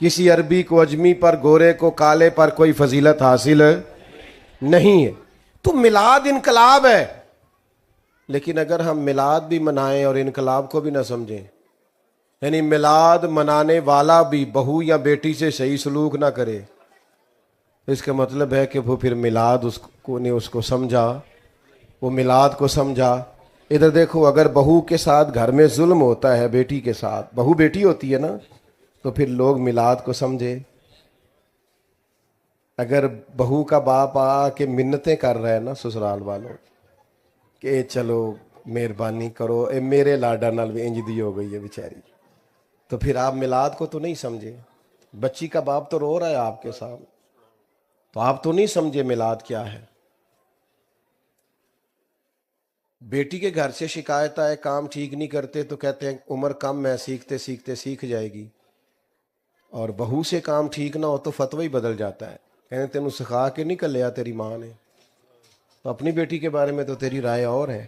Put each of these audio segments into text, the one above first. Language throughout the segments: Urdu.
کسی عربی کو اجمی پر، گورے کو کالے پر کوئی فضیلت حاصل نہیں ہے. تو میلاد انقلاب ہے. لیکن اگر ہم میلاد بھی منائیں اور انقلاب کو بھی نہ سمجھیں، یعنی میلاد منانے والا بھی بہو یا بیٹی سے صحیح سلوک نہ کرے، اس کا مطلب ہے کہ وہ پھر میلاد اس کو سمجھا، وہ میلاد کو سمجھا. ادھر دیکھو، اگر بہو کے ساتھ گھر میں ظلم ہوتا ہے، بیٹی کے ساتھ، بہو بیٹی ہوتی ہے نا، تو پھر لوگ میلاد کو سمجھے. اگر بہو کا باپ آ کے منتیں کر رہا ہے نا سسرال والوں کہ چلو مہربانی کرو، اے میرے لاڈا نال بھی انج دی ہو گئی ہے بیچاری، تو پھر آپ میلاد کو تو نہیں سمجھے. بچی کا باپ تو رو رہا ہے آپ کے سامنے، تو آپ تو نہیں سمجھے میلاد کیا ہے. بیٹی کے گھر سے شکایت آئے کام ٹھیک نہیں کرتے تو کہتے ہیں عمر کم ہے، سیکھتے سیکھتے سیکھ جائے گی. اور بہو سے کام ٹھیک نہ ہو تو فتوی ہی بدل جاتا ہے، کہتے تینوں سکھا کے نہیں کلیا تیری ماں نے. تو اپنی بیٹی کے بارے میں تو تیری رائے اور ہے.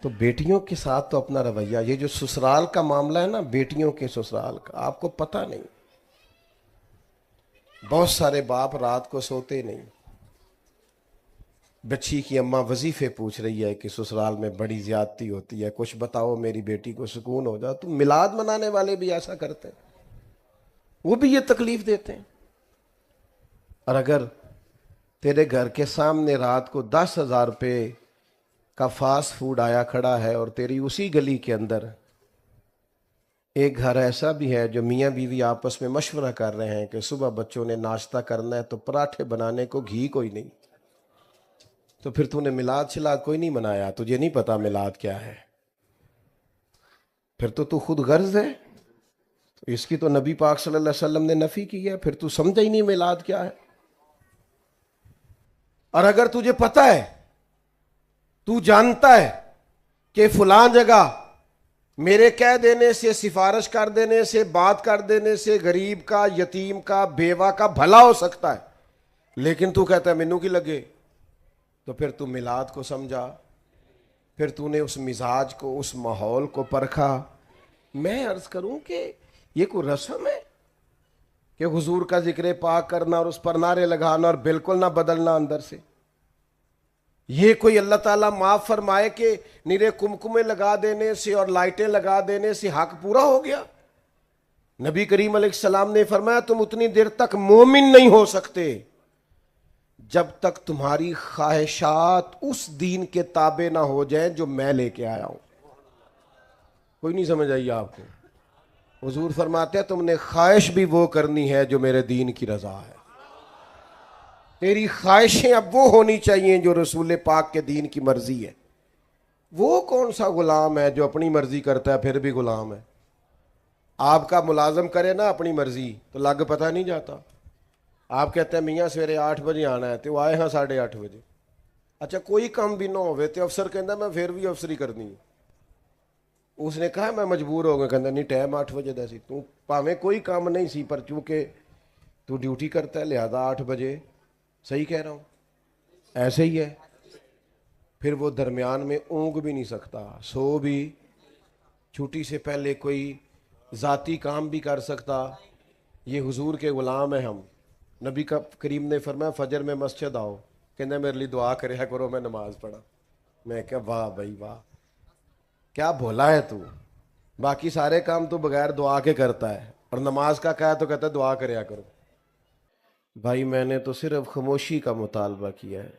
تو بیٹیوں کے ساتھ تو اپنا رویہ، یہ جو سسرال کا معاملہ ہے نا، بیٹیوں کے سسرال کا آپ کو پتہ نہیں. بہت سارے باپ رات کو سوتے نہیں. بچی کی اماں وظیفے پوچھ رہی ہے کہ سسرال میں بڑی زیادتی ہوتی ہے، کچھ بتاؤ میری بیٹی کو سکون ہو جا. تو میلاد منانے والے بھی ایسا کرتے ہیں، وہ بھی یہ تکلیف دیتے ہیں. اور اگر تیرے گھر کے سامنے رات کو 10,000 روپے کا فاسٹ فوڈ آیا کھڑا ہے، اور تیری اسی گلی کے اندر ایک گھر ایسا بھی ہے جو میاں بیوی آپس میں مشورہ کر رہے ہیں کہ صبح بچوں نے ناشتہ کرنا ہے تو پراٹھے بنانے کو گھی کوئی نہیں، تو پھر تو نے میلاد شلاد کوئی نہیں منایا، تجھے نہیں پتا میلاد کیا ہے. پھر تو خود غرض ہے. تو اس کی تو نبی پاک صلی اللہ علیہ وسلم نے نفی کی ہے. پھر تو سمجھا ہی نہیں میلاد کیا ہے. اور اگر تجھے پتا ہے، تو جانتا ہے کہ فلاں جگہ میرے کہہ دینے سے، سفارش کر دینے سے، بات کر دینے سے غریب کا، یتیم کا، بیوہ کا بھلا ہو سکتا ہے، لیکن تو کہتا ہے مینوں کی لگے، تو پھر تو میلاد کو سمجھا. پھر تو نے اس مزاج کو، اس ماحول کو پرکھا. میں عرض کروں کہ یہ کوئی رسم ہے کہ حضور کا ذکر پاک کرنا اور اس پر نعرے لگانا اور بالکل نہ بدلنا اندر سے؟ یہ کوئی اللہ تعالیٰ معاف فرمائے کہ نیرے کمکمے لگا دینے سے اور لائٹیں لگا دینے سے حق پورا ہو گیا؟ نبی کریم علیہ السلام نے فرمایا تم اتنی دیر تک مومن نہیں ہو سکتے جب تک تمہاری خواہشات اس دین کے تابع نہ ہو جائیں جو میں لے کے آیا ہوں. کوئی نہیں سمجھ آئی آپ کو؟ حضور فرماتے ہیں تم نے خواہش بھی وہ کرنی ہے جو میرے دین کی رضا ہے. تیری خواہشیں اب وہ ہونی چاہیے جو رسول پاک کے دین کی مرضی ہے. وہ کون سا غلام ہے جو اپنی مرضی کرتا ہے پھر بھی غلام ہے؟ آپ کا ملازم کرے نا اپنی مرضی تو لگ پتہ نہیں جاتا. آپ کہتے ہیں میاں سویرے 8 بجے آنا ہے تو وہ آئے ہاں 8:30 بجے. اچھا کوئی کام بھی نہ ہوئے تو افسر کہندا میں پھر بھی افسری کرنی ہے. اس نے کہا میں مجبور ہو گیا، کہندا نہیں ٹائم 8 بجے دا سی، تو پاویں کوئی کام نہیں سی پر چونکہ تو ڈیوٹی کرتا ہے لہذا 8 بجے. صحیح کہہ رہا ہوں؟ ایسے ہی ہے. پھر وہ درمیان میں اونگ بھی نہیں سکتا، سو بھی، چھٹی سے پہلے کوئی ذاتی کام بھی کر سکتا. یہ حضور کے غلام ہیں ہم. نبی کا کریم نے فرمایا فجر میں مسجد آؤ، کہنا میرے لیے دعا کریا کرو میں نماز پڑھا. میں کہا واہ بھائی واہ، کیا بھولا ہے تو. باقی سارے کام تو بغیر دعا کے کرتا ہے، اور نماز کا کہا تو کہتا ہے دعا کریا کرو. بھائی میں نے تو صرف خاموشی کا مطالبہ کیا ہے،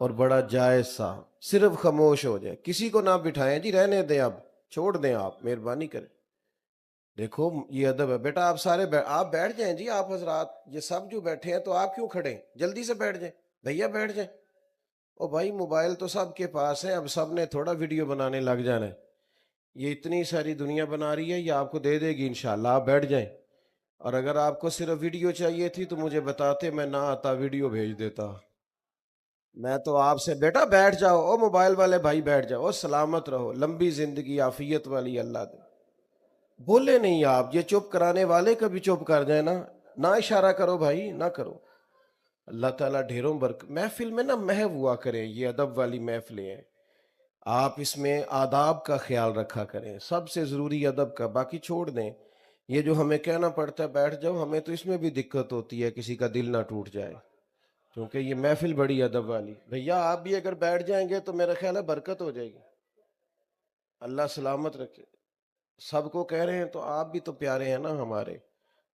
اور بڑا جائز سا، صرف خاموش ہو جائے، کسی کو نہ بٹھائیں جی، رہنے دیں، اب چھوڑ دیں، آپ مہربانی کریں. دیکھو یہ ادب ہے. بیٹا آپ سارے آپ بیٹھ جائیں جی، آپ حضرات یہ سب جو بیٹھے ہیں تو آپ کیوں کھڑے ہیں؟ جلدی سے بیٹھ جائیں بھیا، بیٹھ جائیں. او بھائی موبائل تو سب کے پاس ہے، اب سب نے تھوڑا ویڈیو بنانے لگ جانا ہے. یہ اتنی ساری دنیا بنا رہی ہے، یہ آپ کو دے دے گی انشاءاللہ، آپ بیٹھ جائیں. اور اگر آپ کو صرف ویڈیو چاہیے تھی تو مجھے بتاتے، میں نہ آتا ویڈیو بھیج دیتا. میں تو آپ سے بیٹا بیٹھ جاؤ، او موبائل والے بھائی بیٹھ جاؤ، او سلامت رہو، لمبی زندگی عافیت والی اللہ دے. بولے نہیں آپ، یہ چپ کرانے والے کبھی چپ کر جائیں نا، نہ اشارہ کرو بھائی، نہ کرو. اللہ تعالیٰ ڈھیروں محفل میں نہ محو ہوا کریں، یہ ادب والی محفلیں ہیں، آپ اس میں آداب کا خیال رکھا کریں، سب سے ضروری ادب کا، باقی چھوڑ دیں. یہ جو ہمیں کہنا پڑتا ہے بیٹھ جاؤ، ہمیں تو اس میں بھی دقت ہوتی ہے کسی کا دل نہ ٹوٹ جائے، کیونکہ یہ محفل بڑی ادب والی. بھیا آپ بھی اگر بیٹھ جائیں گے تو میرا خیال ہے برکت ہو جائے گی. اللہ سلامت رکھے. سب کو کہہ رہے ہیں تو آپ بھی تو پیارے ہیں نا ہمارے،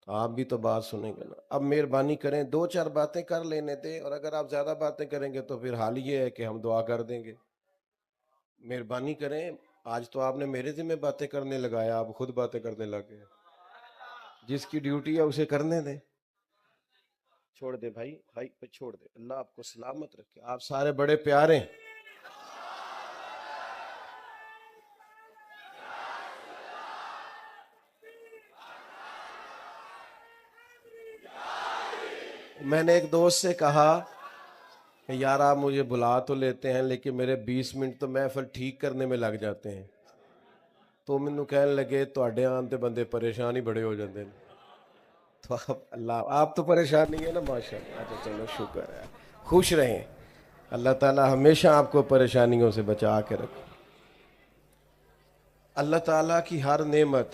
تو آپ بھی تو بات سنیں گے نا. اب مہربانی کریں، دو چار باتیں کر لینے دیں، اور اگر آپ زیادہ باتیں کریں گے تو پھر حال یہ ہے کہ ہم دعا کر دیں گے. مہربانی کریں. آج تو آپ نے میرے ذمہ باتیں کرنے لگایا، آپ خود باتیں کرنے لگے. جس کی ڈیوٹی ہے اسے کرنے دیں. چھوڑ دے بھائی، بھائی پہ چھوڑ دے. اللہ آپ کو سلامت رکھے. آپ سارے بڑے پیارے ہیں. میں نے ایک دوست سے کہا کہ یار آپ مجھے بلا تو لیتے ہیں لیکن میرے 20 منٹ تو محفل ٹھیک کرنے میں لگ جاتے ہیں. تو مینوں کہنے لگے تواڈے آن تے بندے پریشان ہی بڑے ہو جاندے ہیں. تو اللہ آپ تو پریشان نہیں ہے نا ماشاء اللہ. اچھا چلو شکر ہے. خوش رہیں. اللہ تعالیٰ ہمیشہ آپ کو پریشانیوں سے بچا کے رکھے. اللہ تعالیٰ کی ہر نعمت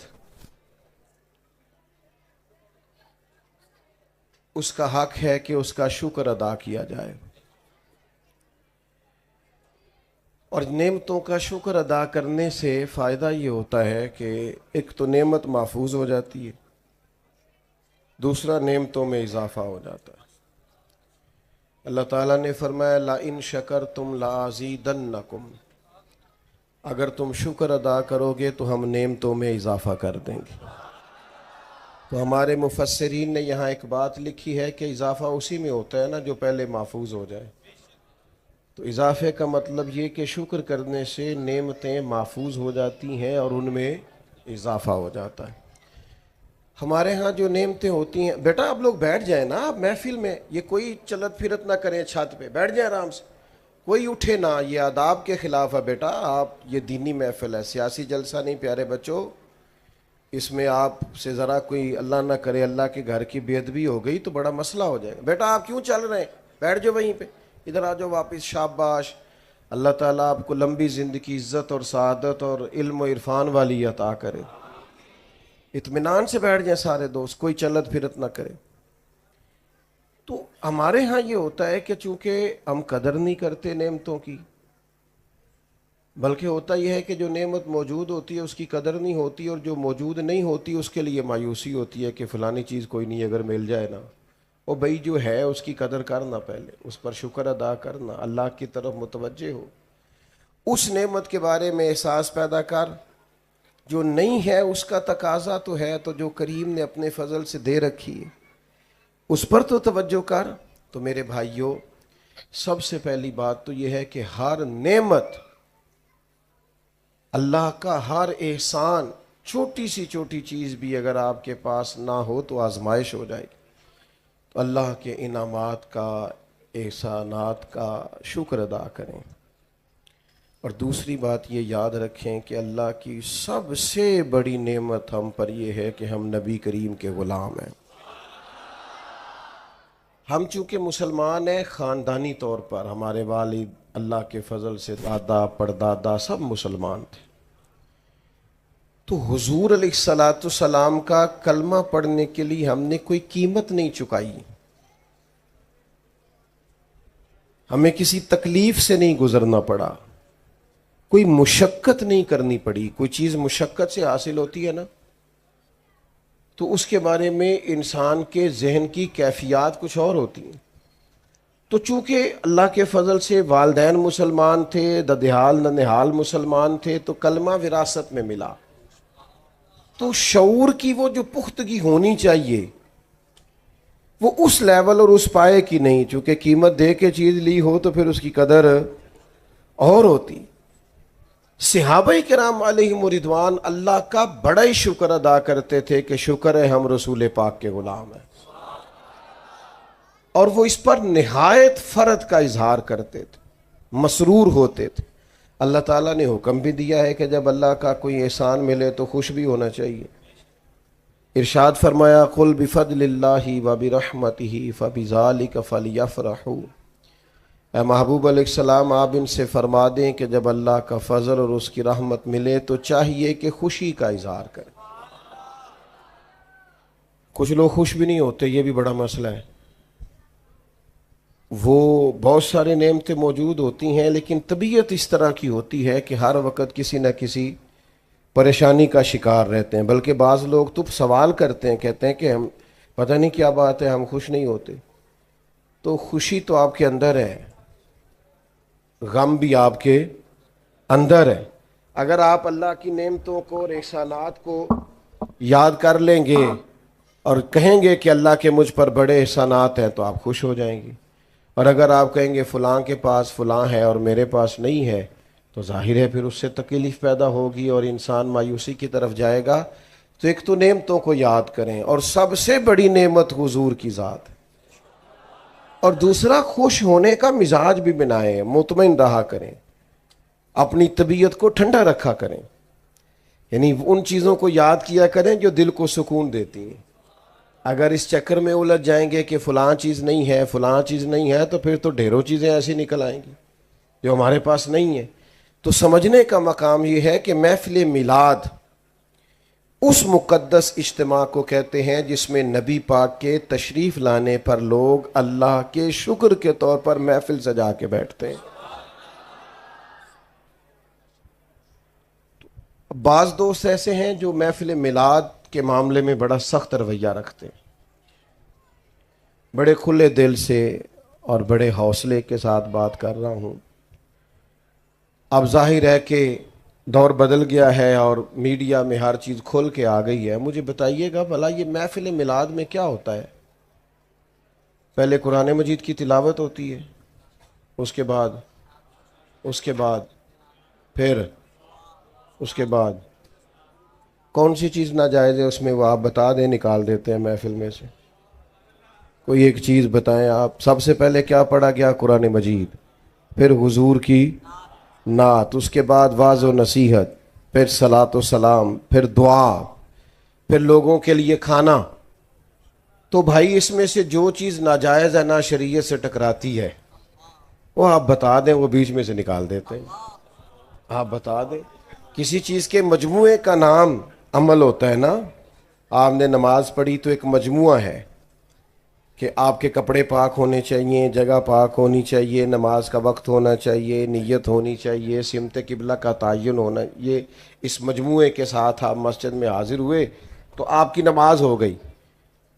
اس کا حق ہے کہ اس کا شکر ادا کیا جائے، اور نعمتوں کا شکر ادا کرنے سے فائدہ یہ ہوتا ہے کہ ایک تو نعمت محفوظ ہو جاتی ہے، دوسرا نعمتوں میں اضافہ ہو جاتا ہے. اللہ تعالیٰ نے فرمایا لَإِن شَكَرْتُمْ لَأَزِيدَنَّكُمْ، اگر تم شکر ادا کرو گے تو ہم نعمتوں میں اضافہ کر دیں گے. تو ہمارے مفسرین نے یہاں ایک بات لکھی ہے کہ اضافہ اسی میں ہوتا ہے نا جو پہلے محفوظ ہو جائے. تو اضافے کا مطلب یہ کہ شکر کرنے سے نعمتیں محفوظ ہو جاتی ہیں اور ان میں اضافہ ہو جاتا ہے. ہمارے ہاں جو نعمتیں ہوتی ہیں، بیٹا آپ لوگ بیٹھ جائیں نا، آپ محفل میں یہ کوئی چلت پھرت نہ کریں، چھت پہ بیٹھ جائیں آرام سے، کوئی اٹھے نہ. یہ آداب کے خلاف ہے بیٹا. آپ یہ دینی محفل ہے، سیاسی جلسہ نہیں پیارے بچوں. اس میں آپ سے ذرا کوئی اللہ نہ کرے اللہ کے گھر کی بے ادبی ہو گئی تو بڑا مسئلہ ہو جائے گا. بیٹا آپ کیوں چل رہے ہیں؟ بیٹھ جاؤ وہیں پہ، ادھر آ جاؤ واپس. شاباش. اللہ تعالیٰ آپ کو لمبی زندگی، عزت اور سعادت اور علم و عرفان والی عطا کرے. اطمینان سے بیٹھ جائیں سارے دوست، کوئی چلت پھرت نہ کرے. تو ہمارے ہاں یہ ہوتا ہے کہ چونکہ ہم قدر نہیں کرتے نعمتوں کی، بلکہ ہوتا یہ ہے کہ جو نعمت موجود ہوتی ہے اس کی قدر نہیں ہوتی، اور جو موجود نہیں ہوتی اس کے لیے مایوسی ہوتی ہے کہ فلانی چیز کوئی نہیں، اگر مل جائے نا. وہ بھائی جو ہے اس کی قدر کرنا، پہلے اس پر شکر ادا کرنا، اللہ کی طرف متوجہ ہو، اس نعمت کے بارے میں احساس پیدا کر. جو نہیں ہے اس کا تقاضا تو ہے، تو جو کریم نے اپنے فضل سے دے رکھی ہے اس پر تو توجہ کر. تو میرے بھائیوں، سب سے پہلی بات تو یہ ہے کہ ہر نعمت، اللہ کا ہر احسان، چھوٹی سی چھوٹی چیز بھی اگر آپ کے پاس نہ ہو تو آزمائش ہو جائے گی. تو اللہ کے انعامات کا، احسانات کا شکر ادا کریں. اور دوسری بات یہ یاد رکھیں کہ اللہ کی سب سے بڑی نعمت ہم پر یہ ہے کہ ہم نبی کریم کے غلام ہیں. ہم چونکہ مسلمان ہیں خاندانی طور پر، ہمارے والد اللہ کے فضل سے دادا پردادا سب مسلمان تھے، تو حضور علیہ الصلاۃ والسلام کا کلمہ پڑھنے کے لیے ہم نے کوئی قیمت نہیں چکائی، ہمیں کسی تکلیف سے نہیں گزرنا پڑا، کوئی مشقت نہیں کرنی پڑی. کوئی چیز مشقت سے حاصل ہوتی ہے نا تو اس کے بارے میں انسان کے ذہن کی کیفیات کچھ اور ہوتی ہیں. تو چونکہ اللہ کے فضل سے والدین مسلمان تھے، ددحال ننہال مسلمان تھے، تو کلمہ وراثت میں ملا. تو شعور کی وہ جو پختگی ہونی چاہیے وہ اس لیول اور اس پائے کی نہیں. چونکہ قیمت دے کے چیز لی ہو تو پھر اس کی قدر اور ہوتی. صحابہ کرام علیہم رضوان اللہ کا بڑا ہی شکر ادا کرتے تھے کہ شکر ہے ہم رسول پاک کے غلام ہیں، اور وہ اس پر نہایت فرد کا اظہار کرتے تھے، مسرور ہوتے تھے. اللہ تعالیٰ نے حکم بھی دیا ہے کہ جب اللہ کا کوئی احسان ملے تو خوش بھی ہونا چاہیے. ارشاد فرمایا قل بفضل اللہ وبرحمتہ فبذلک فلیفرحوا. اے محبوب علیہ السلام آپ ان سے فرما دیں کہ جب اللہ کا فضل اور اس کی رحمت ملے تو چاہیے کہ خوشی کا اظہار کریں. کچھ لوگ خوش بھی نہیں ہوتے، یہ بھی بڑا مسئلہ ہے. وہ بہت سارے نعمتیں موجود ہوتی ہیں لیکن طبیعت اس طرح کی ہوتی ہے کہ ہر وقت کسی نہ کسی پریشانی کا شکار رہتے ہیں. بلکہ بعض لوگ تو سوال کرتے ہیں، کہتے ہیں کہ ہم پتہ نہیں کیا بات ہے ہم خوش نہیں ہوتے. تو خوشی تو آپ کے اندر ہے، غم بھی آپ کے اندر ہے. اگر آپ اللہ کی نعمتوں کو اور احسانات کو یاد کر لیں گے اور کہیں گے کہ اللہ کے مجھ پر بڑے احسانات ہیں تو آپ خوش ہو جائیں گے. اور اگر آپ کہیں گے فلاں کے پاس فلاں ہے اور میرے پاس نہیں ہے تو ظاہر ہے پھر اس سے تکلیف پیدا ہوگی اور انسان مایوسی کی طرف جائے گا. تو ایک تو نعمتوں کو یاد کریں، اور سب سے بڑی نعمت حضور کی ذات ہے. اور دوسرا، خوش ہونے کا مزاج بھی بنائیں، مطمئن رہا کریں، اپنی طبیعت کو ٹھنڈا رکھا کریں. یعنی ان چیزوں کو یاد کیا کریں جو دل کو سکون دیتی ہیں. اگر اس چکر میں الجھ جائیں گے کہ فلاں چیز نہیں ہے فلاں چیز نہیں ہے تو پھر تو ڈھیروں چیزیں ایسی نکل آئیں گی جو ہمارے پاس نہیں ہے. تو سمجھنے کا مقام یہ ہے کہ محفل میلاد اس مقدس اجتماع کو کہتے ہیں جس میں نبی پاک کے تشریف لانے پر لوگ اللہ کے شکر کے طور پر محفل سجا کے بیٹھتے ہیں. بعض دوست ایسے ہیں جو محفل میلاد کے معاملے میں بڑا سخت رویہ رکھتے ہیں، بڑے کھلے دل سے اور بڑے حوصلے کے ساتھ بات کر رہا ہوں. اب ظاہر ہے کہ دور بدل گیا ہے اور میڈیا میں ہر چیز کھل کے آ گئی ہے. مجھے بتائیے گا بھلا یہ محفل میلاد میں کیا ہوتا ہے؟ پہلے قرآن مجید کی تلاوت ہوتی ہے، اس کے بعد پھر اس کے بعد کون سی چیز ناجائز ہے اس میں وہ آپ بتا دیں، نکال دیتے ہیں محفل میں سے. کوئی ایک چیز بتائیں آپ. سب سے پہلے کیا پڑھا گیا؟ قرآن مجید، پھر حضور کی نعت، اس کے بعد واعظ و نصیحت، پھر صلاۃ و سلام، پھر دعا، پھر لوگوں کے لیے کھانا. تو بھائی اس میں سے جو چیز ناجائز ہے، نا شریعت سے ٹکراتی ہے، وہ آپ بتا دیں، وہ بیچ میں سے نکال دیتے ہیں. آپ بتا دیں. کسی چیز کے مجموعے کا نام عمل ہوتا ہے نا. آپ نے نماز پڑھی تو ایک مجموعہ ہے کہ آپ کے کپڑے پاک ہونے چاہیے، جگہ پاک ہونی چاہیے، نماز کا وقت ہونا چاہیے، نیت ہونی چاہیے، سمت قبلہ کا تعین ہونا. یہ اس مجموعے کے ساتھ آپ مسجد میں حاضر ہوئے تو آپ کی نماز ہو گئی.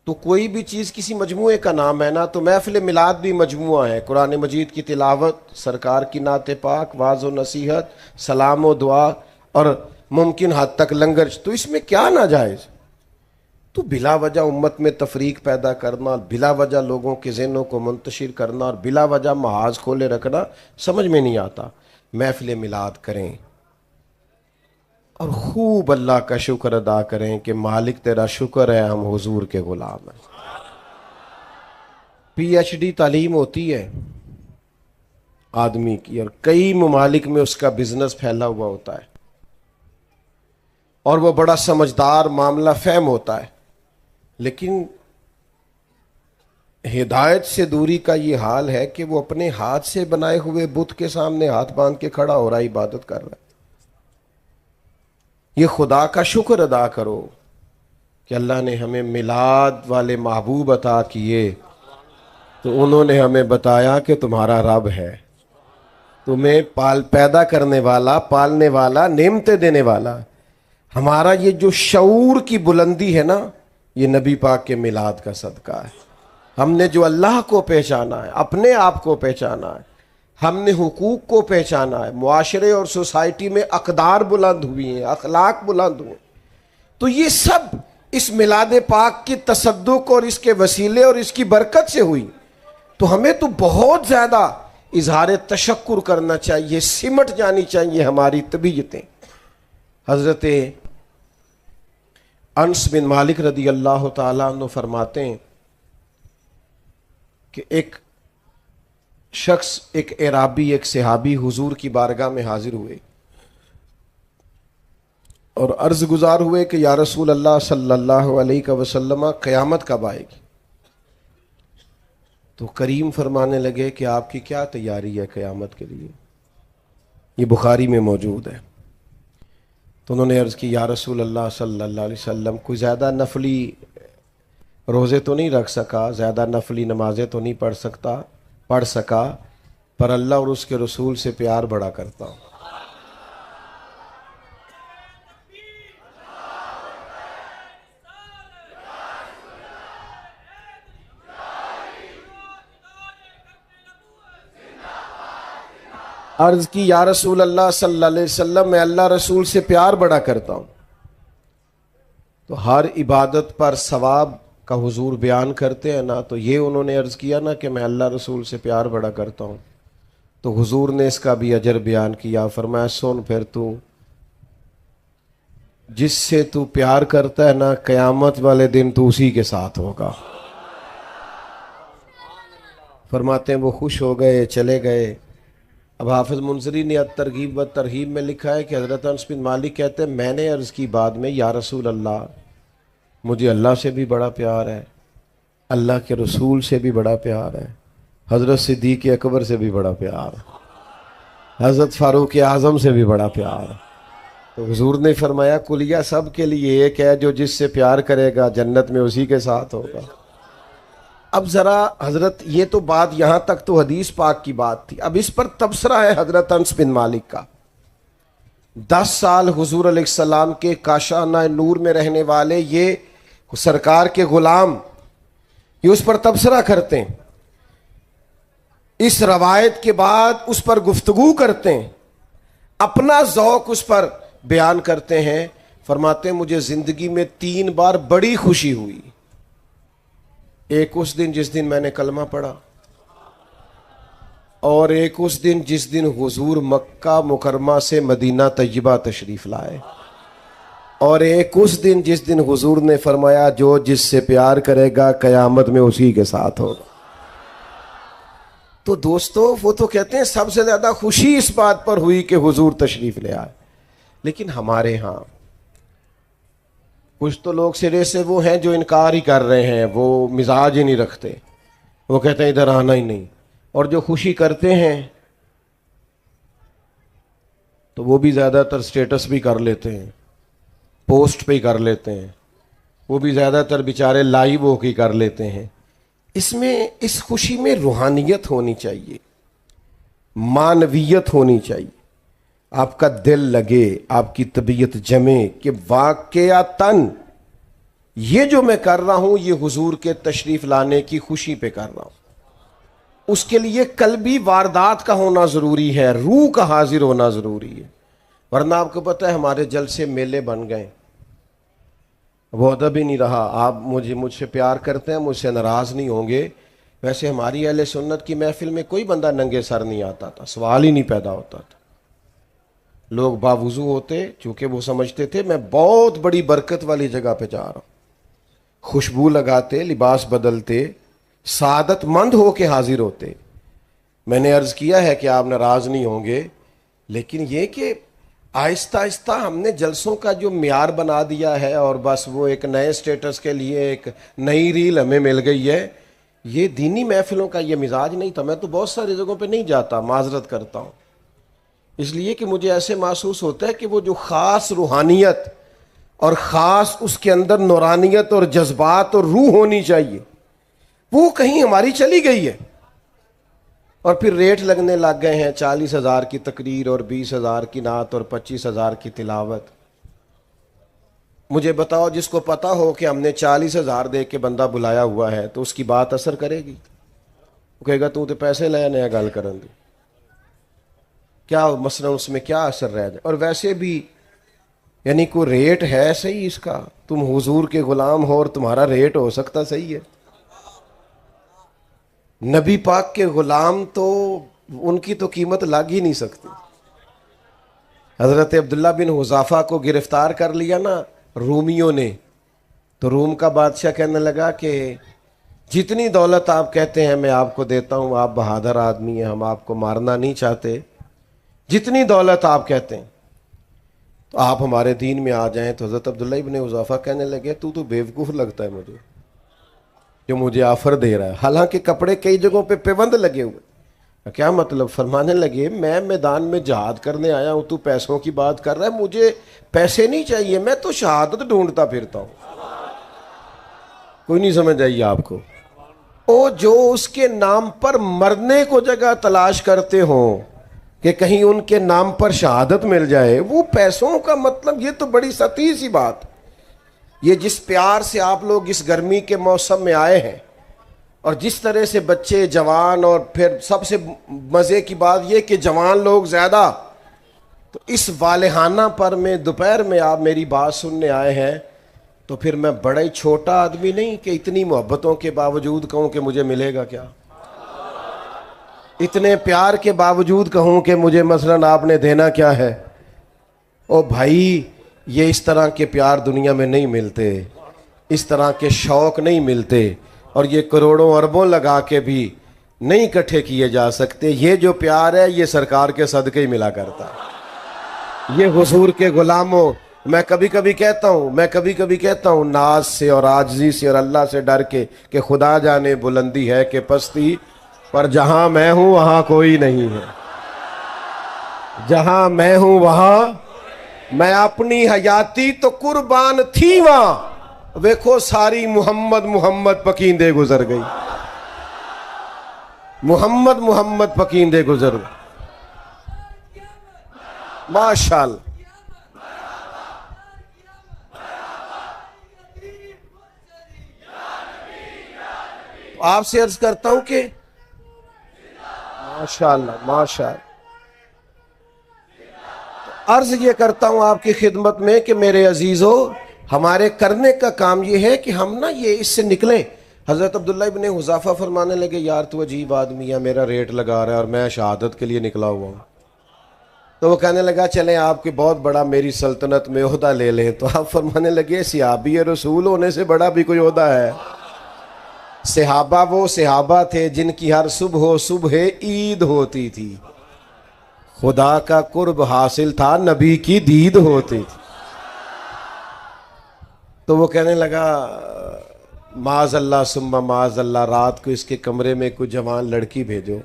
تو کوئی بھی چیز کسی مجموعے کا نام ہے نا. تو محفل میلاد بھی مجموعہ ہے، قرآن مجید کی تلاوت، سرکار کی نعت پاک، واعظ و نصیحت، سلام و دعا، اور ممکن حد تک لنگر. تو اس میں کیا ناجائز؟ تو بلا وجہ امت میں تفریق پیدا کرنا، بلا وجہ لوگوں کے ذہنوں کو منتشر کرنا اور بلا وجہ محاذ کھولے رکھنا سمجھ میں نہیں آتا. محفل میلاد کریں اور خوب اللہ کا شکر ادا کریں کہ مالک تیرا شکر ہے ہم حضور کے غلام ہیں. پی ایچ ڈی تعلیم ہوتی ہے آدمی کی، اور کئی ممالک میں اس کا بزنس پھیلا ہوا ہوتا ہے اور وہ بڑا سمجھدار، معاملہ فہم ہوتا ہے. لیکن ہدایت سے دوری کا یہ حال ہے کہ وہ اپنے ہاتھ سے بنائے ہوئے بت کے سامنے ہاتھ باندھ کے کھڑا ہو رہا ہے، عبادت کر رہا ہے. یہ خدا کا شکر ادا کرو کہ اللہ نے ہمیں میلاد والے محبوب عطا کیے، تو انہوں نے ہمیں بتایا کہ تمہارا رب ہے، تمہیں پیدا کرنے والا، پالنے والا، نعمتیں دینے والا. ہمارا یہ جو شعور کی بلندی ہے نا، یہ نبی پاک کے میلاد کا صدقہ ہے. ہم نے جو اللہ کو پہچانا ہے، اپنے آپ کو پہچانا ہے، ہم نے حقوق کو پہچانا ہے، معاشرے اور سوسائٹی میں اقدار بلند ہوئی ہیں، اخلاق بلند ہوئے. تو یہ سب اس میلاد پاک کی تصدق اور اس کے وسیلے اور اس کی برکت سے ہوئی. تو ہمیں تو بہت زیادہ اظہار تشکر کرنا چاہیے، سمٹ جانی چاہیے ہماری طبیعتیں. حضرت انس بن مالک رضی اللہ تعالیٰ عنہ فرماتے ہیں کہ ایک شخص، ایک اعرابی، ایک صحابی حضور کی بارگاہ میں حاضر ہوئے اور عرض گزار ہوئے کہ یا رسول اللہ صلی اللہ علیہ وسلم، قیامت کب آئے گی؟ تو کریم فرمانے لگے کہ آپ کی کیا تیاری ہے قیامت کے لیے؟ یہ بخاری میں موجود ہے. تو انہوں نے عرض کی یا رسول اللہ صلی اللہ علیہ وسلم، کوئی زیادہ نفلی روزے تو نہیں رکھ سکا, زیادہ نفلی نمازیں تو نہیں پڑھ سکا, پر اللہ اور اس کے رسول سے پیار بڑا کرتا ہوں. عرض کی یا رسول اللہ صلی اللہ علیہ وسلم, میں اللہ رسول سے پیار بڑا کرتا ہوں. تو ہر عبادت پر ثواب کا حضور بیان کرتے ہیں نا, تو یہ انہوں نے عرض کیا نا کہ میں اللہ رسول سے پیار بڑا کرتا ہوں, تو حضور نے اس کا بھی اجر بیان کیا. فرمایا سن پھر تو جس سے تو پیار کرتا ہے نا, قیامت والے دن تو اسی کے ساتھ ہوگا. فرماتے ہیں وہ خوش ہو گئے, چلے گئے. اب حافظ منذری نے ترغیب و ترہیب میں لکھا ہے کہ حضرت انس بن مالک کہتے ہیں میں نے عرض کی بعد میں, یا رسول اللہ مجھے اللہ سے بھی بڑا پیار ہے, اللہ کے رسول سے بھی بڑا پیار ہے, حضرت صدیق اکبر سے بھی بڑا پیار, حضرت فاروق اعظم سے بھی بڑا پیار. تو حضور نے فرمایا کلیہ سب کے لیے ایک ہے, جو جس سے پیار کرے گا جنت میں اسی کے ساتھ ہوگا. اب ذرا حضرت, یہ تو بات یہاں تک تو حدیث پاک کی بات تھی, اب اس پر تبصرہ ہے حضرت انس بن مالک کا. 10 سال حضور علیہ السلام کے کاشانہ نور میں رہنے والے یہ سرکار کے غلام, یہ اس پر تبصرہ کرتے ہیں, اس روایت کے بعد اس پر گفتگو کرتے ہیں, اپنا ذوق اس پر بیان کرتے ہیں. فرماتے ہیں مجھے زندگی میں 3 بار بڑی خوشی ہوئی. ایک اس دن جس دن میں نے کلمہ پڑھا, اور ایک اس دن جس دن حضور مکہ مکرمہ سے مدینہ طیبہ تشریف لائے, اور ایک اس دن جس دن حضور نے فرمایا جو جس سے پیار کرے گا قیامت میں اسی کے ساتھ ہوگا. تو دوستو وہ تو کہتے ہیں سب سے زیادہ خوشی اس بات پر ہوئی کہ حضور تشریف لے آئے. لیکن ہمارے ہاں کچھ تو لوگ سرے سے وہ ہیں جو انکار ہی کر رہے ہیں, وہ مزاج ہی نہیں رکھتے, وہ کہتے ہیں ادھر آنا ہی نہیں. اور جو خوشی کرتے ہیں تو وہ بھی زیادہ تر سٹیٹس بھی کر لیتے ہیں, پوسٹ پہ ہی کر لیتے ہیں, وہ بھی زیادہ تر بیچارے لائیو ہو کے کر لیتے ہیں. اس خوشی میں روحانیت ہونی چاہیے, معنویت ہونی چاہیے, آپ کا دل لگے, آپ کی طبیعت جمے کہ واقعتاً یہ جو میں کر رہا ہوں یہ حضور کے تشریف لانے کی خوشی پہ کر رہا ہوں. اس کے لیے قلبی واردات کا ہونا ضروری ہے, روح کا حاضر ہونا ضروری ہے. ورنہ آپ کو پتہ ہے ہمارے جلسے میلے بن گئے, وہ ادب ہی نہیں رہا. آپ مجھ سے پیار کرتے ہیں, مجھ سے ناراض نہیں ہوں گے. ویسے ہماری اہل سنت کی محفل میں کوئی بندہ ننگے سر نہیں آتا تھا, سوال ہی نہیں پیدا ہوتا تھا. لوگ باوضو ہوتے, چونکہ وہ سمجھتے تھے میں بہت بڑی برکت والی جگہ پہ جا رہا ہوں. خوشبو لگاتے, لباس بدلتے, سعادت مند ہو کے حاضر ہوتے. میں نے عرض کیا ہے کہ آپ ناراض نہیں ہوں گے, لیکن یہ کہ آہستہ آہستہ ہم نے جلسوں کا جو معیار بنا دیا ہے, اور بس وہ ایک نئے سٹیٹس کے لیے ایک نئی ریل ہمیں مل گئی ہے. یہ دینی محفلوں کا یہ مزاج نہیں تھا. میں تو بہت ساری جگہوں پہ نہیں جاتا, معذرت کرتا ہوں, اس لیے کہ مجھے ایسے محسوس ہوتا ہے کہ وہ جو خاص روحانیت اور خاص اس کے اندر نورانیت اور جذبات اور روح ہونی چاہیے, وہ کہیں ہماری چلی گئی ہے. اور پھر ریٹ لگنے لگ گئے ہیں 40,000 کی تقریر اور 20,000 کی نعت اور 25,000 کی تلاوت. مجھے بتاؤ, جس کو پتا ہو کہ ہم نے 40,000 دے کے بندہ بلایا ہوا ہے تو اس کی بات اثر کرے گی؟ وہ کہے گا تو پیسے لے نیا گل کرن دی, کیا مثلا اس میں کیا اثر رہ جائے. اور ویسے بھی یعنی کوئی ریٹ ہے صحیح اس کا؟ تم حضور کے غلام ہو اور تمہارا ریٹ ہو سکتا صحیح ہے؟ نبی پاک کے غلام تو ان کی تو قیمت لگ ہی نہیں سکتی. حضرت عبداللہ بن حذافہ کو گرفتار کر لیا نا رومیوں نے, تو روم کا بادشاہ کہنے لگا کہ جتنی دولت آپ کہتے ہیں میں آپ کو دیتا ہوں, آپ بہادر آدمی ہیں, ہم آپ کو مارنا نہیں چاہتے, جتنی دولت آپ کہتے ہیں تو آپ ہمارے دین میں آ جائیں. تو حضرت عبداللہ بن حذافہ کہنے لگے تو بیوقوف لگتا ہے مجھے جو مجھے آفر دے رہا ہے, حالانکہ کپڑے کئی جگہوں پہ پیبند لگے ہوئے. کیا مطلب؟ فرمانے لگے میں میدان میں جہاد کرنے آیا ہوں, تو پیسوں کی بات کر رہا ہے, مجھے پیسے نہیں چاہیے, میں تو شہادت ڈھونڈتا پھرتا ہوں. کوئی نہیں سمجھ آئی آپ کو؟ او جو اس کے نام پر مرنے کو جگہ تلاش کرتے ہوں کہ کہیں ان کے نام پر شہادت مل جائے، وہ پیسوں کا مطلب، یہ تو بڑی سطحی سی بات۔ یہ جس پیار سے آپ لوگ اس گرمی کے موسم میں آئے ہیں، اور جس طرح سے بچے، جوان، اور پھر سب سے مزے کی بات یہ کہ جوان لوگ زیادہ، تو اس والہانہ پر میں دوپہر میں آپ میری بات سننے آئے ہیں، تو پھر میں بڑا ہی چھوٹا آدمی نہیں کہ اتنی محبتوں کے باوجود کہوں کہ مجھے ملے گا کیا، اتنے پیار کے باوجود کہوں کہ مجھے مثلاً آپ نے دینا کیا ہے۔ او بھائی، یہ اس طرح کے پیار دنیا میں نہیں ملتے، اس طرح کے شوق نہیں ملتے، اور یہ کروڑوں اربوں لگا کے بھی نہیں اکٹھے کیے جا سکتے۔ یہ جو پیار ہے یہ سرکار کے صدقے ہی ملا کرتا ہے۔ یہ حضور کے غلاموں، میں کبھی کبھی کہتا ہوں ناز سے اور عاجزی سے اور اللہ سے ڈر کے کہ خدا جانے بلندی ہے کہ پستی، پر جہاں میں ہوں وہاں کوئی نہیں ہے، جہاں میں ہوں وہاں میں اپنی حیاتی تو قربان تھی وہاں، ویکھو ساری محمد محمد پکیندے گزر گئی، محمد محمد پکیندے گزر گئی، ماشاءاللہ۔ آپ سے عرض کرتا ہوں کہ ماشاءاللہ ماشاءاللہ، عرض یہ کرتا ہوں آپ کی خدمت میں کہ میرے عزیزو، ہمارے کرنے کا کام یہ ہے کہ ہم نا یہ اس سے نکلیں۔ حضرت عبداللہ ابن حذافہ فرمانے لگے، یار تو عجیب آدمی ہے، میرا ریٹ لگا رہا ہے اور میں شہادت کے لیے نکلا ہوا ہوں۔ تو وہ کہنے لگا چلیں آپ کے بہت بڑا میری سلطنت میں عہدہ لے لیں۔ تو آپ فرمانے لگے صحابی رسول ہونے سے بڑا بھی کوئی عہدہ ہے؟ صحابہ وہ صحابہ تھے جن کی ہر صبح عید ہوتی تھی، خدا کا قرب حاصل تھا، نبی کی دید ہوتی تھی۔ تو وہ کہنے لگا معاذ اللہ ثم معاذ اللہ، رات کو اس کے کمرے میں کوئی جوان لڑکی بھیجو۔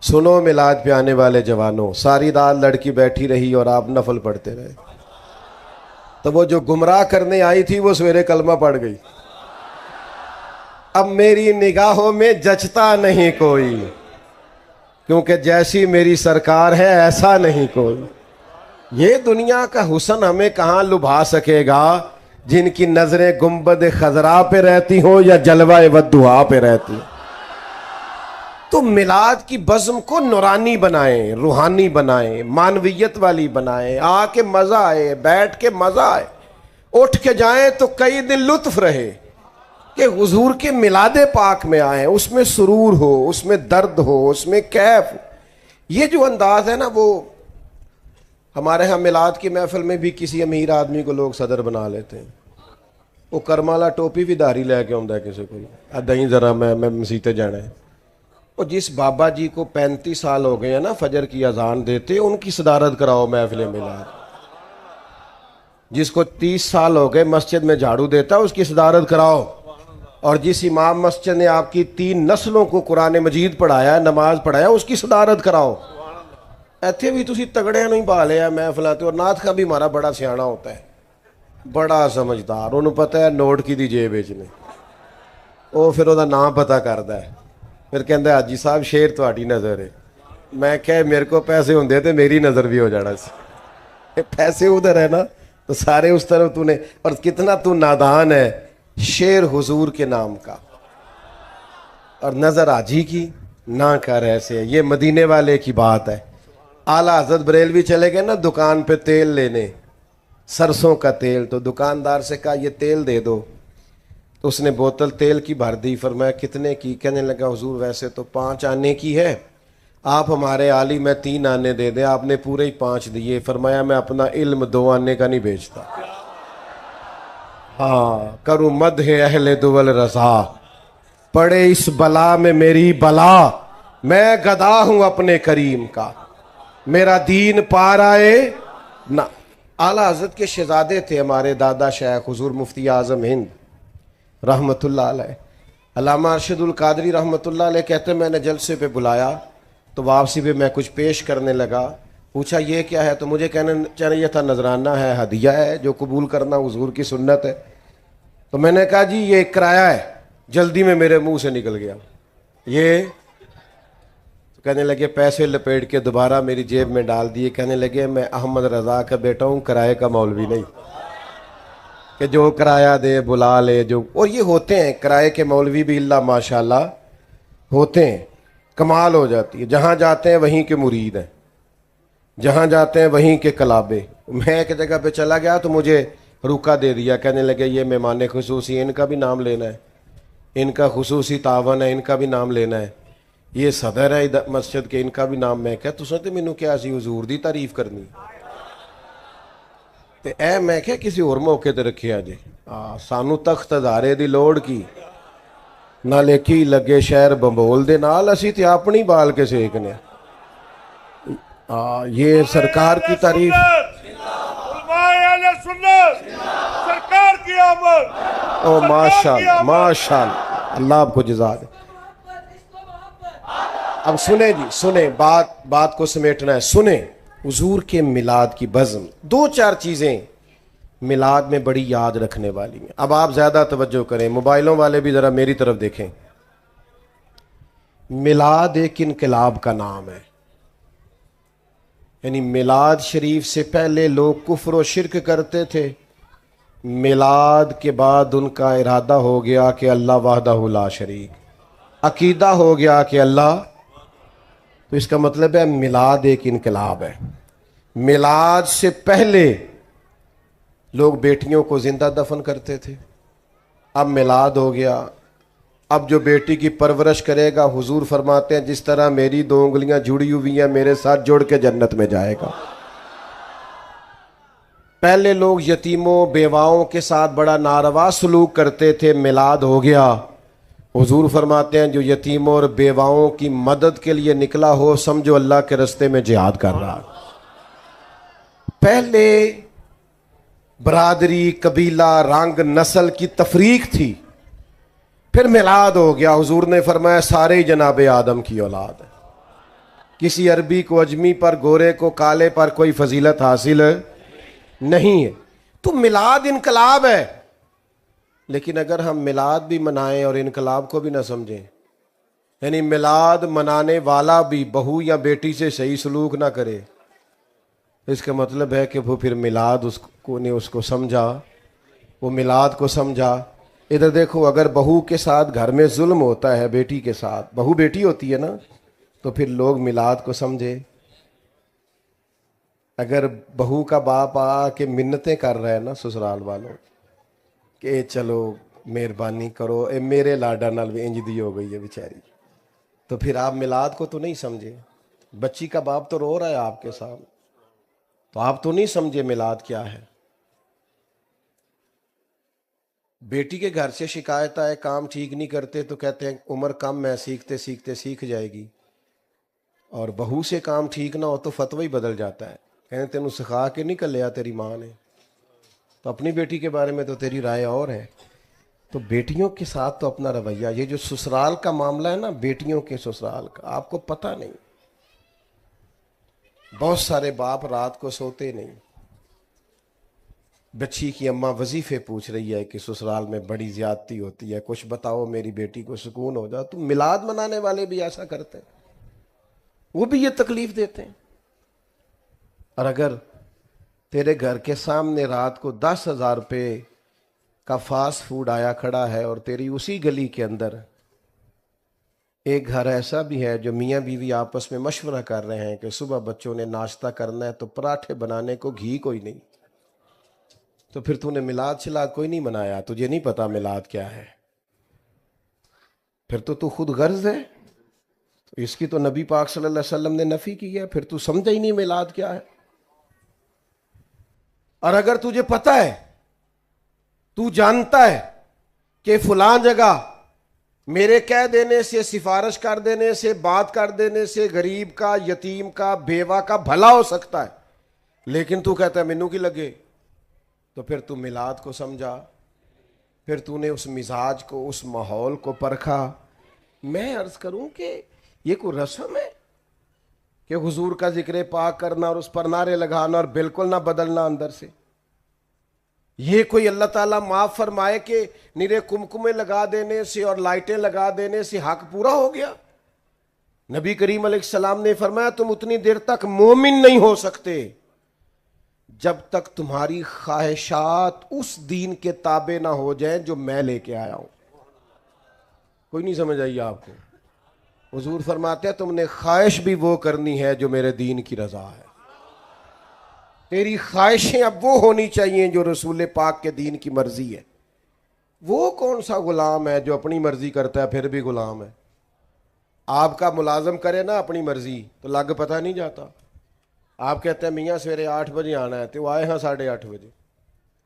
سنو میلاد پہ آنے والے جوانوں، ساری رات لڑکی بیٹھی رہی اور آپ نفل پڑھتے رہے، تو وہ جو گمراہ کرنے آئی تھی وہ سویرے کلمہ پڑھ گئی۔ اب میری نگاہوں میں جچتا نہیں کوئی، کیونکہ جیسی میری سرکار ہے ایسا نہیں کوئی۔ یہ دنیا کا حسن ہمیں کہاں لبھا سکے گا جن کی نظریں گنبد خضرا پہ رہتی ہوں یا جلوہ والدہا پہ رہتی ہوں۔ تو میلاد کی بزم کو نورانی بنائیں، روحانی بنائیں، معنویت والی بنائیں، آ کے مزہ آئے، بیٹھ کے مزہ آئے، اٹھ کے جائیں تو کئی دن لطف رہے کہ حضور کے میلاد پاک میں آئیں، اس میں سرور ہو، اس میں درد ہو، اس میں کیف ہو۔ یہ جو انداز ہے نا، وہ ہمارے ہاں میلاد کی محفل میں بھی کسی امیر آدمی کو لوگ صدر بنا لیتے ہیں، وہ کرمالا ٹوپی بھی داری لے کے آتا ہے کسی کو، ادائیں ذرا میں مسیتے جانا ہے۔ اور جس بابا جی کو 35 سال ہو گئے ہیں نا فجر کی اذان دیتے، ان کی صدارت کراؤ محفل میلاد۔ جس کو 30 سال ہو گئے مسجد میں جھاڑو دیتا اس کی صدارت کراؤ، اور جس امام مسجد نے آپ کی 3 نسلوں کو قرآن مجید پڑھایا، نماز پڑھایا، اس کی صدارت کراؤ۔ ایتھے بھی تسی تگڑے نہیں پا لیا محفلاتے، اور نعت کا بھی ہمارا بڑا سیاںا ہوتا ہے، بڑا سمجھدار، انہوں پتہ ہے نوٹ کی دی جیب بیچنے، وہ پھر وہ نام پتہ کرتا ہے، پھر کہندا ہے حاجی صاحب شیر تہاڈی نظر ہے۔ میں کہ میرے کو پیسے ہوندے تے میری نظر بھی ہو جانا سی، پیسے ادھر ہے نا تو سارے اس طرف تو نے، اور کتنا تو نادان ہے، شیر حضور کے نام کا اور نظر حاجی کی نہ کر ایسے۔ یہ مدینے والے کی بات ہے۔ اعلیٰ حضرت بریلوی چلے گئے نا دکان پہ تیل لینے، سرسوں کا تیل، تو دکاندار سے کہا یہ تیل دے دو، تو اس نے بوتل تیل کی بھر دی، فرمایا کتنے کی؟ کہنے لگا حضور ویسے تو 5 آنے کی ہے، آپ ہمارے عالی میں 3 آنے دے دیں، آپ نے پورے ہی 5 دیے۔ فرمایا میں اپنا علم 2 آنے کا نہیں بیچتا، ہاں کروں مدح اہل دول رضا، پڑے اس بلا میں میری بلا، میں گدا ہوں اپنے کریم کا، میرا دین پار آئے نہ۔ اعلیٰ حضرت کے شہزادے تھے ہمارے دادا شیخ حضور مفتی اعظم ہند رحمت اللہ علیہ، علامہ ارشد القادری رحمت اللہ علیہ کہتے ہیں میں نے جلسے پہ بلایا تو واپسی پہ میں کچھ پیش کرنے لگا، پوچھا یہ کیا ہے؟ تو مجھے کہنا چاہیے تھا نذرانہ ہے، ہدیہ ہے جو قبول کرنا حضور کی سنت ہے۔ تو میں نے کہا جی یہ کرایہ ہے، جلدی میں میرے منہ سے نکل گیا یہ. تو کہنے لگے، پیسے لپیٹ کے دوبارہ میری جیب میں ڈال دیے. کہنے لگے میں احمد رضا کا بیٹا ہوں، کرایہ کا مولوی نہیں کہ جو کرایہ دے بلا لے. جو اور یہ ہوتے ہیں کرایہ کے مولوی بھی، اللہ ماشاءاللہ ہوتے ہیں، کمال ہو جاتی ہے. جہاں جاتے ہیں وہیں کے مرید ہیں، جہاں جاتے ہیں وہیں کے کلابے. میں ایک جگہ پہ چلا گیا تو مجھے روکا دے دیا. کہنے لگے یہ مہمان خصوصی، ان کا بھی نام لینا ہے، ان کا خصوصی تعاون ہے، ان کا بھی نام لینا ہے. یہ صدر ہے مسجد کے، ان کا بھی نام. میں کہا تو سنتے مینوں کیا سی حضور دی تعریف کرنی تے اے میں کہا کسی اور موقع تے رکھیا جے. سانو تخت ہزارے دی لوڑ کی نہ لکھی لگے شہر بمبول دے نال، اسی تے اپنی بال کے سیکنے. یہ سرکار کی تعریف، سرکار کی آمد. او ماشاءاللہ ماشاءاللہ، اللہ آپ کو جزا دے. اب سنیں جی، سنیں، بات کو سمیٹنا ہے. سنیں حضور کے میلاد کی بزم، دو چار چیزیں میلاد میں بڑی یاد رکھنے والی ہیں. اب آپ زیادہ توجہ کریں، موبائلوں والے بھی ذرا میری طرف دیکھیں. میلاد ایک انقلاب کا نام ہے. یعنی میلاد شریف سے پہلے لوگ کفر و شرک کرتے تھے، میلاد کے بعد ان کا ارادہ ہو گیا کہ اللہ وحدہ لا شریک، عقیدہ ہو گیا کہ اللہ. تو اس کا مطلب ہے میلاد ایک انقلاب ہے. میلاد سے پہلے لوگ بیٹیوں کو زندہ دفن کرتے تھے، اب میلاد ہو گیا. اب جو بیٹی کی پرورش کرے گا، حضور فرماتے ہیں جس طرح میری 2 انگلیاں جڑی ہوئی ہیں میرے ساتھ جڑ کے جنت میں جائے گا. پہلے لوگ یتیموں بیواؤں کے ساتھ بڑا ناروا سلوک کرتے تھے، میلاد ہو گیا. حضور فرماتے ہیں جو یتیموں اور بیواؤں کی مدد کے لیے نکلا ہو، سمجھو اللہ کے رستے میں جہاد کر رہا. پہلے برادری، قبیلہ، رنگ، نسل کی تفریق تھی، پھر میلاد ہو گیا. حضور نے فرمایا سارے جناب آدم کی اولاد ہے. کسی عربی کو اجمی پر، گورے کو کالے پر کوئی فضیلت حاصل نہیں ہے. تو میلاد انقلاب ہے. لیکن اگر ہم میلاد بھی منائیں اور انقلاب کو بھی نہ سمجھیں، یعنی میلاد منانے والا بھی بہو یا بیٹی سے صحیح سلوک نہ کرے، اس کا مطلب ہے کہ وہ پھر میلاد اس کو سمجھا، وہ میلاد کو سمجھا. ادھر دیکھو، اگر بہو کے ساتھ گھر میں ظلم ہوتا ہے، بیٹی کے ساتھ، بہو بیٹی ہوتی ہے نا، تو پھر لوگ میلاد کو سمجھے. اگر بہو کا باپ آ کے منتیں کر رہا ہے نا سسرال والوں کہ چلو مہربانی کرو، اے میرے لاڈا نال بھی انج دی ہو گئی ہے بیچاری، تو پھر آپ میلاد کو تو نہیں سمجھے. بچی کا باپ تو رو رہا ہے آپ کے سامنے، تو آپ تو نہیں سمجھے میلاد کیا ہے. بیٹی کے گھر سے شکایت آئے کام ٹھیک نہیں کرتے تو کہتے ہیں عمر کم ہے، سیکھتے سیکھتے سیکھ جائے گی. اور بہو سے کام ٹھیک نہ ہو تو فتوی ہی بدل جاتا ہے، کہتے تینوں سکھا کے نہیں کلیا تیری ماں نے. تو اپنی بیٹی کے بارے میں تو تیری رائے اور ہے. تو بیٹیوں کے ساتھ تو اپنا رویہ، یہ جو سسرال کا معاملہ ہے نا، بیٹیوں کے سسرال کا آپ کو پتہ نہیں. بہت سارے باپ رات کو سوتے نہیں. بچی کی اماں وظیفے پوچھ رہی ہے کہ سسرال میں بڑی زیادتی ہوتی ہے، کچھ بتاؤ میری بیٹی کو سکون ہو جا. تو میلاد منانے والے بھی ایسا کرتے ہیں، وہ بھی یہ تکلیف دیتے ہیں. اور اگر تیرے گھر کے سامنے رات کو 10,000 روپے کا فاسٹ فوڈ آیا کھڑا ہے، اور تیری اسی گلی کے اندر ایک گھر ایسا بھی ہے جو میاں بیوی آپس میں مشورہ کر رہے ہیں کہ صبح بچوں نے ناشتہ کرنا ہے تو پراٹھے بنانے کو گھی کوئی نہیں، تو پھر تو نے میلاد شلاد کوئی نہیں منایا، تجھے نہیں پتا میلاد کیا ہے. پھر تو خود غرض ہے. تو اس کی تو نبی پاک صلی اللہ علیہ وسلم نے نفی کی ہے. پھر تو سمجھا ہی نہیں میلاد کیا ہے. اور اگر تجھے پتا ہے، تو جانتا ہے کہ فلاں جگہ میرے کہہ دینے سے، سفارش کر دینے سے، بات کر دینے سے غریب کا، یتیم کا، بیوہ کا بھلا ہو سکتا ہے، لیکن تو کہتا ہے مینوں کی لگے، تو پھر تو میلاد کو سمجھا، پھر تو نے اس مزاج کو، اس ماحول کو پرکھا. میں عرض کروں کہ یہ کوئی رسم ہے کہ حضور کا ذکر پاک کرنا اور اس پر نعرے لگانا اور بالکل نہ بدلنا اندر سے؟ یہ کوئی اللہ تعالیٰ معاف فرمائے کہ نیرے کمکمے لگا دینے سے اور لائٹیں لگا دینے سے حق پورا ہو گیا؟ نبی کریم علیہ السلام نے فرمایا تم اتنی دیر تک مومن نہیں ہو سکتے جب تک تمہاری خواہشات اس دین کے تابع نہ ہو جائیں جو میں لے کے آیا ہوں۔ کوئی نہیں سمجھ آئی آپ کو؟ حضور فرماتے ہیں تم نے خواہش بھی وہ کرنی ہے جو میرے دین کی رضا ہے۔ تیری خواہشیں اب وہ ہونی چاہیے جو رسول پاک کے دین کی مرضی ہے۔ وہ کون سا غلام ہے جو اپنی مرضی کرتا ہے پھر بھی غلام ہے؟ آپ کا ملازم کرے نا اپنی مرضی تو لگ پتہ نہیں جاتا۔ آپ کہتے ہیں میاں سویرے 8 بجے آنا ہے تو وہ آئے ہاں 8:30 بجے۔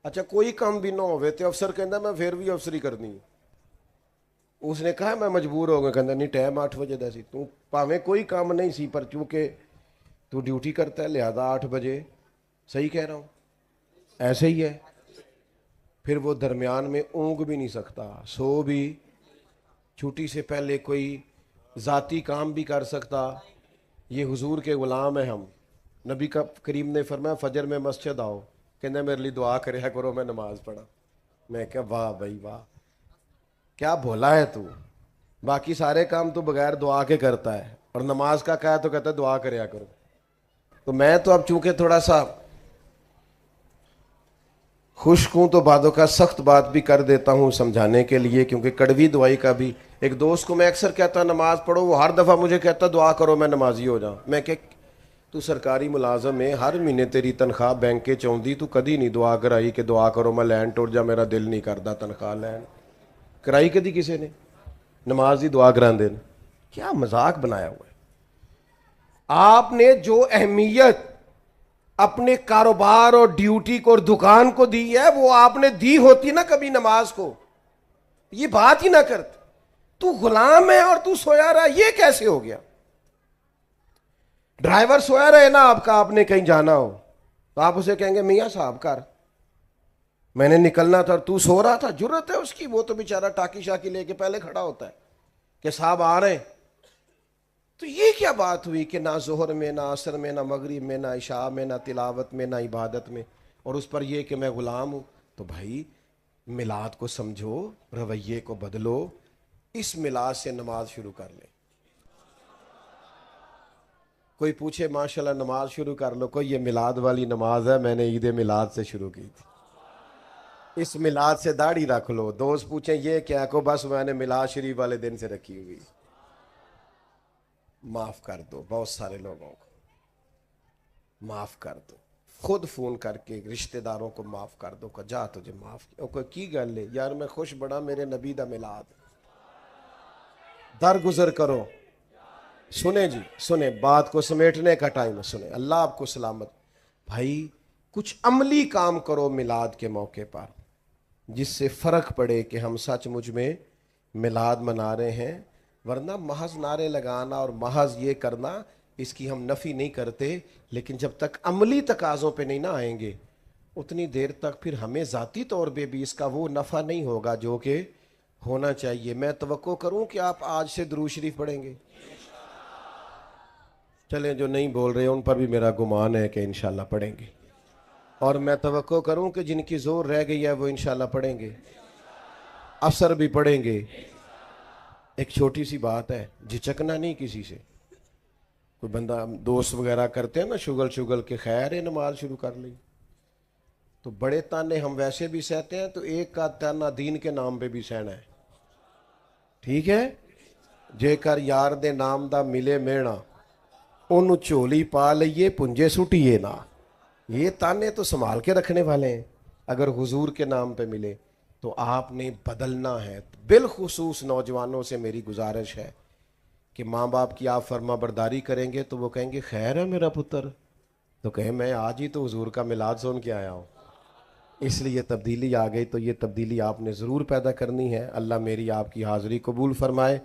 اچھا کوئی کام بھی نہ ہوئے تو افسر کہندا میں پھر بھی افسری کرنی ہے۔ اس نے کہا میں مجبور ہو گیا، کہندا نہیں ٹائم 8 بجے دا سی، تو پاویں کوئی کام نہیں سی پر چونکہ تو ڈیوٹی کرتا ہے لہذا 8 بجے۔ صحیح کہہ رہا ہوں؟ ایسے ہی ہے۔ پھر وہ درمیان میں اونگ بھی نہیں سکتا، سو بھی، چھٹی سے پہلے کوئی ذاتی کام بھی کر سکتا۔ یہ حضور کے غلام ہیں ہم۔ نبی کا کریم نے فرمایا فجر میں مسجد آؤ، کہنا میرے لیے دعا کریا کرو میں نماز پڑھا۔ میں کہا واہ بھائی واہ، کیا بھولا ہے تو، باقی سارے کام تو بغیر دعا کے کرتا ہے اور نماز کا کہا تو کہتا ہے دعا کریا کرو۔ تو میں تو اب چونکہ تھوڑا سا خشک ہوں تو بعدوں کا سخت بات بھی کر دیتا ہوں سمجھانے کے لیے، کیونکہ کڑوی دعائی کا بھی ایک دوست کو میں اکثر کہتا نماز پڑھو، وہ ہر دفعہ مجھے کہتا دعا کرو میں نمازی ہو جاؤں۔ میں کہ تو سرکاری ملازم ہے، ہر مہینے تیری تنخواہ بینک کے چوندی، تو کدی نہیں دعا کرائی کہ دعا کرو میں لین ٹوٹ جا، میرا دل نہیں کرتا تنخواہ لین کرائی کدی کسی نے؟ نماز دی دعا کرا دین، کیا مذاق بنایا ہوا ہے۔ آپ نے جو اہمیت اپنے کاروبار اور ڈیوٹی کو اور دکان کو دی ہے وہ آپ نے دی ہوتی نا کبھی نماز کو، یہ بات ہی نہ کرتے۔ تو غلام ہے اور تو سویا رہا، یہ کیسے ہو گیا؟ ڈرائیور سویا رہے نا آپ کا، آپ نے کہیں جانا ہو تو آپ اسے کہیں گے میاں صاحب کر، میں نے نکلنا تھا اور تو سو رہا تھا۔ جرت ہے اس کی، وہ تو بیچارہ ٹاکی شاکی لے کے پہلے کھڑا ہوتا ہے کہ صاحب آ رہے ہیں۔ تو یہ کیا بات ہوئی کہ نہ ظہر میں، نہ عصر میں، نہ مغرب میں، نہ عشاء میں، نہ تلاوت میں، نہ عبادت میں، اور اس پر یہ کہ میں غلام ہوں؟ تو بھائی میلاد کو سمجھو، رویے کو بدلو، اس میلاد سے نماز شروع کر لیں۔ کوئی پوچھے ماشاءاللہ نماز شروع کر لو، کوئی یہ میلاد والی نماز ہے میں نے عید میلاد سے شروع کی تھی، اس میلاد سے داڑھی رکھ لو۔ دوست پوچھیں یہ کیا، کو بس میں نے میلاد شریف والے دن سے رکھی ہوئی۔ معاف کر دو، بہت سارے لوگوں کو معاف کر دو، خود فون کر کے رشتہ داروں کو معاف کر دو کہ جا تجھے معاف کیا۔ کوئی کی گل ہے یار، میں خوش بڑا میرے نبی دا میلاد، درگزر کرو۔ سنیں جی سنیں، بات کو سمیٹنے کا ٹائم ہے، سنیں، اللہ آپ کو سلامت۔ بھائی کچھ عملی کام کرو میلاد کے موقع پر جس سے فرق پڑے کہ ہم سچ مجھ میں میلاد منا رہے ہیں، ورنہ محض نعرے لگانا اور محض یہ کرنا، اس کی ہم نفی نہیں کرتے، لیکن جب تک عملی تقاضوں پہ نہیں نہ آئیں گے اتنی دیر تک پھر ہمیں ذاتی طور پہ بھی اس کا وہ نفع نہیں ہوگا جو کہ ہونا چاہیے۔ میں توقع کروں کہ آپ آج سے درود شریف پڑھیں گے؟ چلیں جو نہیں بول رہے ان پر بھی میرا گمان ہے کہ انشاءاللہ پڑھیں گے، اور میں توقع کروں کہ جن کی زور رہ گئی ہے وہ انشاءاللہ پڑھیں گے، افسر بھی پڑھیں گے۔ ایک چھوٹی سی بات ہے، جھچکنا نہیں کسی سے۔ کوئی بندہ دوست وغیرہ کرتے ہیں نا شگل کے خیر ہے نماز شروع کر لی، تو بڑے تانے ہم ویسے بھی سہتے ہیں، تو ایک کا تانا دین کے نام پہ بھی سہنا ہے، ٹھیک ہے؟ جے کر یار دے نام دا ملے مینا، انہوں چولی پا لئیے پنجے سٹیے نا۔ یہ تانے تو سنبھال کے رکھنے والے ہیں۔ اگر حضور کے نام پہ ملے تو آپ نے بدلنا ہے۔ بالخصوص نوجوانوں سے میری گزارش ہے کہ ماں باپ کی آپ فرما برداری کریں گے تو وہ کہیں گے خیر ہے میرا پتر، تو کہیں میں آج ہی تو حضور کا میلاد سن کے آیا ہوں، اس لیے تبدیلی آ گئی۔ تو یہ تبدیلی آپ نے ضرور پیدا کرنی ہے۔ اللہ میری آپ کی حاضری قبول فرمائے۔